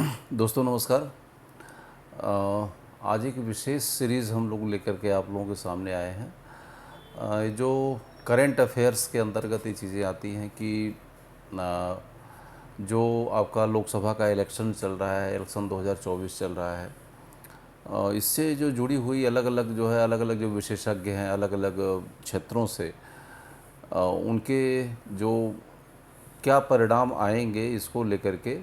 दोस्तों नमस्कार। आज एक विशेष सीरीज़ हम लोग लेकर के आप लोगों के सामने आए हैं। ये जो करंट अफेयर्स के अंतर्गत ये चीज़ें आती हैं कि जो आपका लोकसभा का इलेक्शन चल रहा है, इलेक्शन 2024 चल रहा है, इससे जो जुड़ी हुई अलग अलग जो है, अलग अलग जो विशेषज्ञ हैं अलग अलग क्षेत्रों से, उनके जो क्या परिणाम आएंगे इसको लेकर के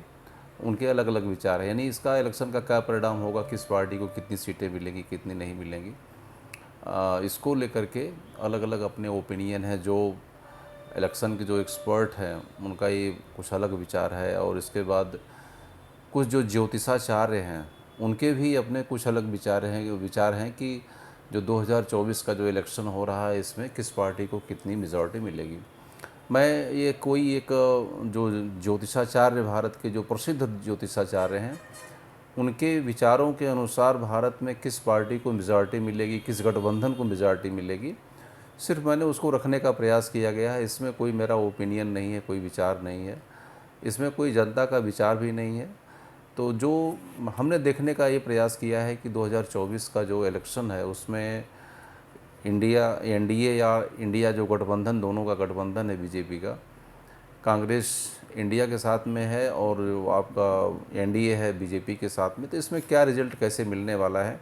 उनके अलग अलग विचार हैं। यानी इसका इलेक्शन का क्या परिणाम होगा, किस पार्टी को कितनी सीटें मिलेंगी, कितनी नहीं मिलेंगी, इसको लेकर के अलग अलग अपने ओपिनियन है। जो इलेक्शन के जो एक्सपर्ट हैं उनका ये कुछ अलग विचार है, और इसके बाद कुछ जो ज्योतिषाचार्य हैं उनके भी अपने कुछ अलग विचार हैं कि जो 2024 का जो इलेक्शन हो रहा है इसमें किस पार्टी को कितनी मेजॉरिटी मिलेगी। मैं ये कोई एक जो ज्योतिषाचार्य, भारत के जो प्रसिद्ध ज्योतिषाचार्य हैं, उनके विचारों के अनुसार भारत में किस पार्टी को मेजॉरिटी मिलेगी, किस गठबंधन को मेजॉरिटी मिलेगी, सिर्फ मैंने उसको रखने का प्रयास किया गया है। इसमें कोई मेरा ओपिनियन नहीं है, कोई विचार नहीं है, इसमें कोई जनता का विचार भी नहीं है। तो जो हमने देखने का ये प्रयास किया है कि 2024 का जो इलेक्शन है उसमें इंडिया एनडीए या इंडिया जो गठबंधन, दोनों का गठबंधन है बीजेपी का, कांग्रेस इंडिया के साथ में है और आपका एनडीए है बीजेपी के साथ में, तो इसमें क्या रिजल्ट कैसे मिलने वाला है,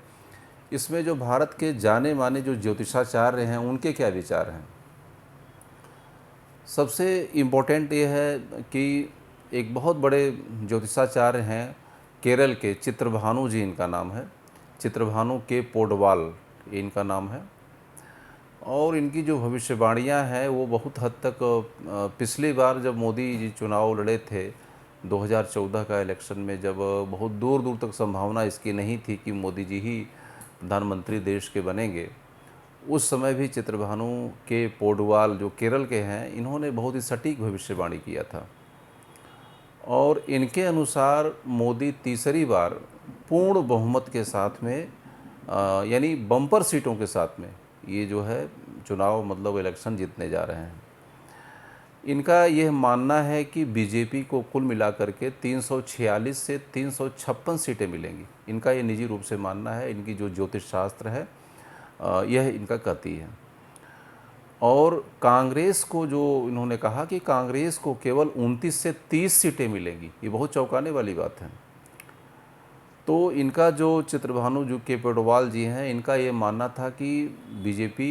इसमें जो भारत के जाने माने जो ज्योतिषाचार्य हैं उनके क्या विचार हैं। सबसे इम्पोर्टेंट ये है कि एक बहुत बड़े ज्योतिषाचार्य हैं केरल के, चित्रभानु जी इनका नाम है, चित्रभानु के पोडवाल ये इनका नाम है। और इनकी जो भविष्यवाणियां हैं वो बहुत हद तक पिछली बार जब मोदी जी चुनाव लड़े थे 2014 का इलेक्शन में, जब बहुत दूर दूर तक संभावना इसकी नहीं थी कि मोदी जी ही प्रधानमंत्री देश के बनेंगे, उस समय भी चित्रभानु के पोडवाल जो केरल के हैं, इन्होंने बहुत ही सटीक भविष्यवाणी किया था। और इनके अनुसार मोदी तीसरी बार पूर्ण बहुमत के साथ में, यानी बम्पर सीटों के साथ में ये जो है चुनाव मतलब इलेक्शन जीतने जा रहे हैं। इनका यह मानना है कि बीजेपी को कुल मिलाकर के 346 से 356 सीटें मिलेंगी। इनका ये निजी रूप से मानना है, इनकी जो ज्योतिष शास्त्र है यह इनका कहती है। और कांग्रेस को जो इन्होंने कहा कि कांग्रेस को केवल 29 से 30 सीटें मिलेंगी, ये बहुत चौंकाने वाली बात है। तो इनका जो चित्रभानु जो के पोडवाल जी हैं, इनका ये मानना था कि बीजेपी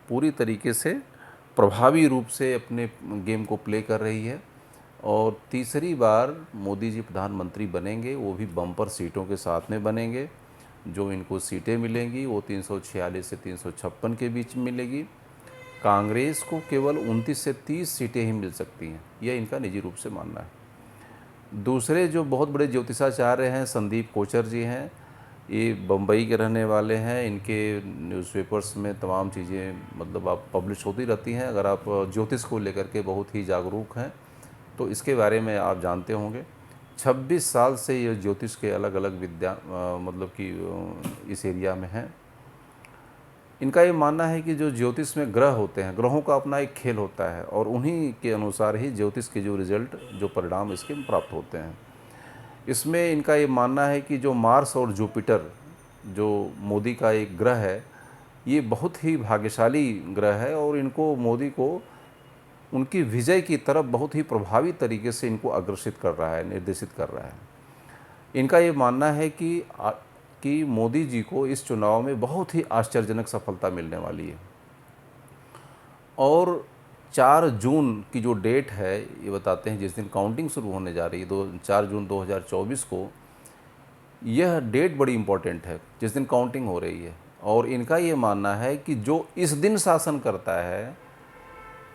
पूरी तरीके से प्रभावी रूप से अपने गेम को प्ले कर रही है और तीसरी बार मोदी जी प्रधानमंत्री बनेंगे, वो भी बम्पर सीटों के साथ में बनेंगे। जो इनको सीटें मिलेंगी वो 346 से 356 के बीच में मिलेगी। कांग्रेस को केवल 29 से 30 सीटें ही मिल सकती हैं, यह इनका निजी रूप से मानना है। दूसरे जो बहुत बड़े ज्योतिषाचार्य हैं, संदीप कोचर जी हैं, ये बम्बई के रहने वाले हैं। इनके न्यूज़पेपर्स में तमाम चीज़ें मतलब आप पब्लिश होती रहती हैं। अगर आप ज्योतिष को लेकर के बहुत ही जागरूक हैं तो इसके बारे में आप जानते होंगे। 26 साल से ये ज्योतिष के अलग अलग विद्या मतलब कि इस एरिया में हैं। इनका ये मानना है कि जो ज्योतिष में ग्रह होते हैं, ग्रहों का अपना एक खेल होता है और उन्हीं के अनुसार ही ज्योतिष के जो रिजल्ट, जो परिणाम इसके प्राप्त होते हैं। इसमें इनका ये मानना है कि जो मार्स और जुपिटर, जो मोदी का एक ग्रह है, ये बहुत ही भाग्यशाली ग्रह है और इनको, मोदी को उनकी विजय की तरफ बहुत ही प्रभावी तरीके से इनको अग्रसित कर रहा है, निर्देशित कर रहा है। इनका ये मानना है कि मोदी जी को इस चुनाव में बहुत ही आश्चर्यजनक सफलता मिलने वाली है। और 4 जून की जो डेट है, ये बताते हैं जिस दिन काउंटिंग शुरू होने जा रही है, 4 जून 2024 को, यह डेट बड़ी इम्पोर्टेंट है जिस दिन काउंटिंग हो रही है। और इनका ये मानना है कि जो इस दिन शासन करता है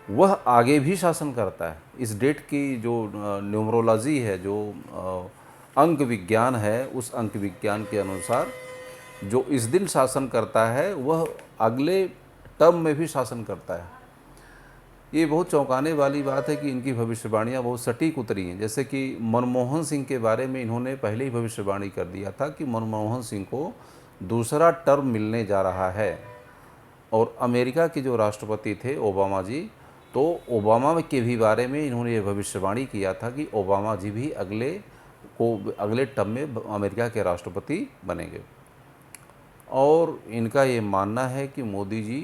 वह आगे भी शासन करता है। इस डेट की जो न्यूमरोलॉजी है, जो अंक विज्ञान है, उस अंक विज्ञान के अनुसार जो इस दिन शासन करता है वह अगले टर्म में भी शासन करता है। ये बहुत चौंकाने वाली बात है कि इनकी भविष्यवाणियाँ बहुत सटीक उतरी हैं। जैसे कि मनमोहन सिंह के बारे में इन्होंने पहले ही भविष्यवाणी कर दिया था कि मनमोहन सिंह को दूसरा टर्म मिलने जा रहा है। और अमेरिका के जो राष्ट्रपति थे ओबामा जी, तो ओबामा के भी बारे में इन्होंने ये भविष्यवाणी किया था कि ओबामा जी भी अगले को अगले टर्म में अमेरिका के राष्ट्रपति बनेंगे। और इनका ये मानना है कि मोदी जी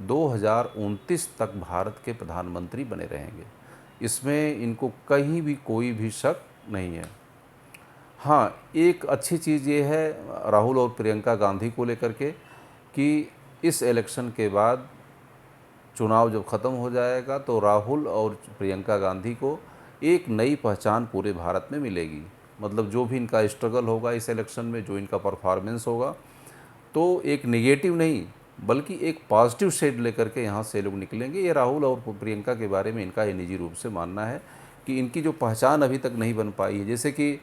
2029 तक भारत के प्रधानमंत्री बने रहेंगे। इसमें इनको कहीं भी कोई भी शक नहीं है। हाँ, एक अच्छी चीज़ ये है राहुल और प्रियंका गांधी को लेकर के कि इस इलेक्शन के बाद चुनाव जब ख़त्म हो जाएगा तो राहुल और प्रियंका गांधी को एक नई पहचान पूरे भारत में मिलेगी। मतलब जो भी इनका स्ट्रगल होगा इस इलेक्शन में, जो इनका परफॉर्मेंस होगा, तो एक नेगेटिव नहीं बल्कि एक पॉजिटिव शेड लेकर के यहाँ से लोग निकलेंगे। ये राहुल और प्रियंका के बारे में इनका ये निजी रूप से मानना है कि इनकी जो पहचान अभी तक नहीं बन पाई है। जैसे कि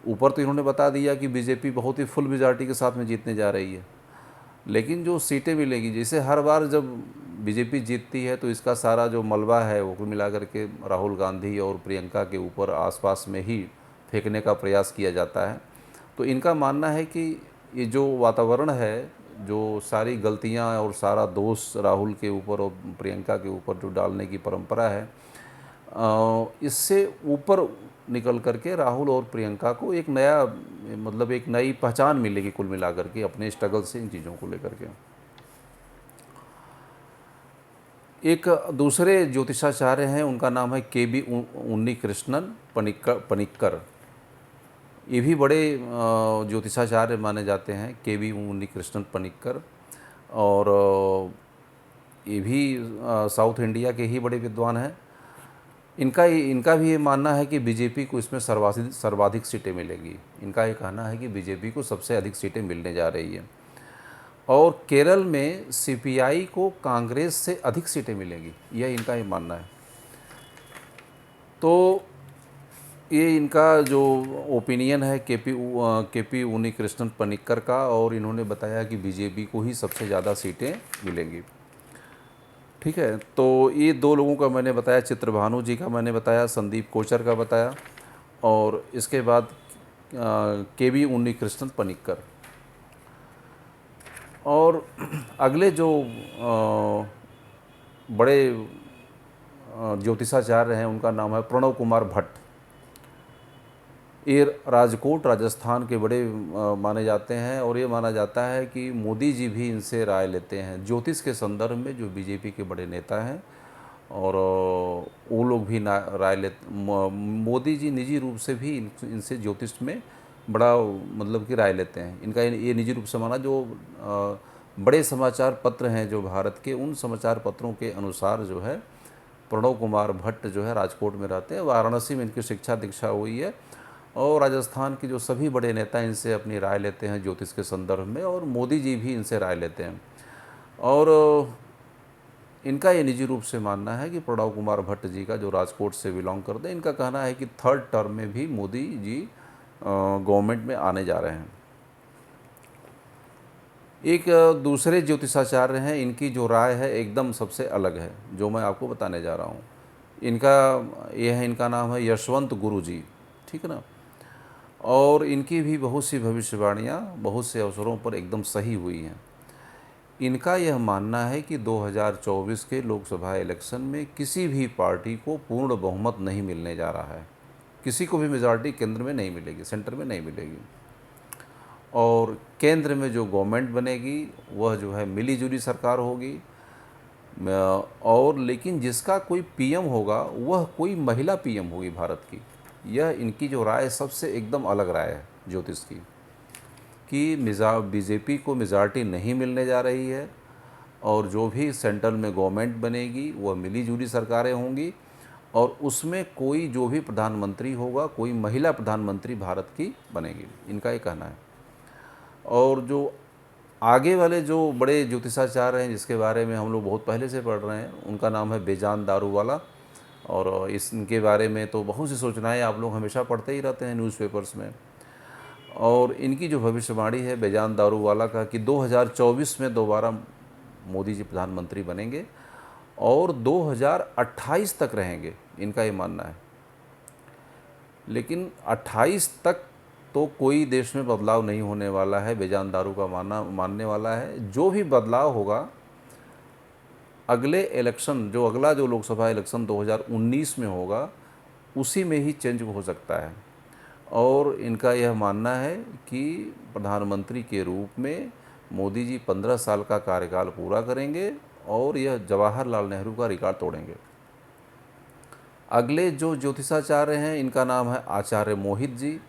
ऊपर तो इन्होंने बता दिया कि बीजेपी बहुत ही फुल मेजॉरिटी के साथ में जीतने जा रही है, लेकिन जो सीटें मिलेगी, जैसे हर बार जब बीजेपी जीतती है तो इसका सारा जो मलबा है वो कुल मिला करके राहुल गांधी और प्रियंका के ऊपर आसपास में ही फेंकने का प्रयास किया जाता है। तो इनका मानना है कि ये जो वातावरण है, जो सारी गलतियां और सारा दोष राहुल के ऊपर और प्रियंका के ऊपर जो डालने की परंपरा है, इससे ऊपर निकल करके राहुल और प्रियंका को एक नया, मतलब एक नई पहचान मिलेगी कुल मिलाकर के अपने स्ट्रगल से इन चीज़ों को लेकर के। एक दूसरे ज्योतिषाचार्य हैं, उनका नाम है के.बी. उन्नीकृष्णन पनिक्कर। ये भी बड़े ज्योतिषाचार्य माने जाते हैं, के.बी. उन्नीकृष्णन पनिक्कर। और ये भी साउथ इंडिया के ही बड़े विद्वान हैं। इनका भी ये मानना है कि बीजेपी को इसमें सर्वाधिक सीटें मिलेगी। इनका ये कहना है कि बीजेपी को सबसे अधिक सीटें मिलने जा रही है। और केरल में सीपीआई को कांग्रेस से अधिक सीटें मिलेंगी, यह इनका ही मानना है। तो ये इनका जो ओपिनियन है के.पी. उन्नीकृष्णन पनिक्कर का, और इन्होंने बताया कि बीजेपी को ही सबसे ज़्यादा सीटें मिलेंगी। ठीक है, तो ये दो लोगों का मैंने बताया, चित्रभानु जी का मैंने बताया, संदीप कोचर का बताया, और इसके बाद के.बी. उन्नीकृष्णन पनिक्कर। और अगले जो बड़े ज्योतिषाचार्य हैं उनका नाम है प्रणव कुमार भट्ट। ये राजकोट राजस्थान के बड़े माने जाते हैं, और ये माना जाता है कि मोदी जी भी इनसे राय लेते हैं ज्योतिष के संदर्भ में। जो बीजेपी के बड़े नेता हैं और वो लोग भी राय लेते, मोदी जी निजी रूप से भी इनसे ज्योतिष में बड़ा मतलब कि राय लेते हैं। इनका ये निजी रूप से माना, जो बड़े समाचार पत्र हैं जो भारत के, उन समाचार पत्रों के अनुसार जो है प्रणव कुमार भट्ट जो है राजकोट में रहते हैं। वाराणसी में इनकी शिक्षा दीक्षा हुई है, और राजस्थान के जो सभी बड़े नेता इनसे अपनी राय लेते हैं ज्योतिष के संदर्भ में, और मोदी जी भी इनसे राय लेते हैं। और इनका ये निजी रूप से मानना है कि प्रणव कुमार भट्ट जी का, जो राजकोट से बिलोंग करते हैं, इनका कहना है कि थर्ड टर्म में भी मोदी जी गवर्नमेंट में आने जा रहे हैं। एक दूसरे ज्योतिषाचार्य हैं, इनकी जो राय है एकदम सबसे अलग है, जो मैं आपको बताने जा रहा हूँ। इनका नाम है यशवंत गुरु जी, ठीक है ना। और इनकी भी बहुत सी भविष्यवाणियाँ बहुत से अवसरों पर एकदम सही हुई हैं। इनका यह मानना है कि 2024 के लोकसभा इलेक्शन में किसी भी पार्टी को पूर्ण बहुमत नहीं मिलने जा रहा है। किसी को भी मेजॉरिटी केंद्र में नहीं मिलेगी, सेंटर में नहीं मिलेगी। और केंद्र में जो गवर्नमेंट बनेगी वह जो है मिली जुली सरकार होगी। और लेकिन जिसका कोई पीएम होगा वह कोई महिला पीएम होगी भारत की। यह इनकी जो राय सबसे एकदम अलग राय है ज्योतिष की, कि बीजेपी को मेजॉरिटी नहीं मिलने जा रही है, और जो भी सेंट्रल में गवर्नमेंट बनेगी वह मिली जुली सरकारें होंगी, और उसमें कोई जो भी प्रधानमंत्री होगा कोई महिला प्रधानमंत्री भारत की बनेगी, इनका ये कहना है। और जो आगे वाले जो बड़े ज्योतिषाचार्य हैं जिसके बारे में हम लोग बहुत पहले से पढ़ रहे हैं, उनका नाम है बेजान दारूवाला। और इनके बारे में तो बहुत सी सूचनाएं आप लोग हमेशा पढ़ते ही रहते हैं न्यूज़पेपर्स में। और इनकी जो भविष्यवाणी है बेजान दारूवाला का, कि 2024 में दोबारा मोदी जी प्रधानमंत्री बनेंगे और 2028 तक रहेंगे, इनका ये मानना है। लेकिन 28 तक तो कोई देश में बदलाव नहीं होने वाला है, बेजान दारू का मानने वाला है। जो भी बदलाव होगा अगले इलेक्शन, जो अगला लोकसभा इलेक्शन 2019 में होगा, उसी में ही चेंज हो सकता है। और इनका यह मानना है कि प्रधानमंत्री के रूप में मोदी जी 15 साल का कार्यकाल पूरा करेंगे और यह जवाहरलाल नेहरू का रिकॉर्ड तोड़ेंगे। अगले जो ज्योतिषाचार्य हैं इनका नाम है आचार्य मोहित जी।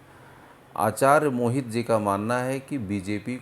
आचार्य मोहित जी का मानना है कि बीजेपी को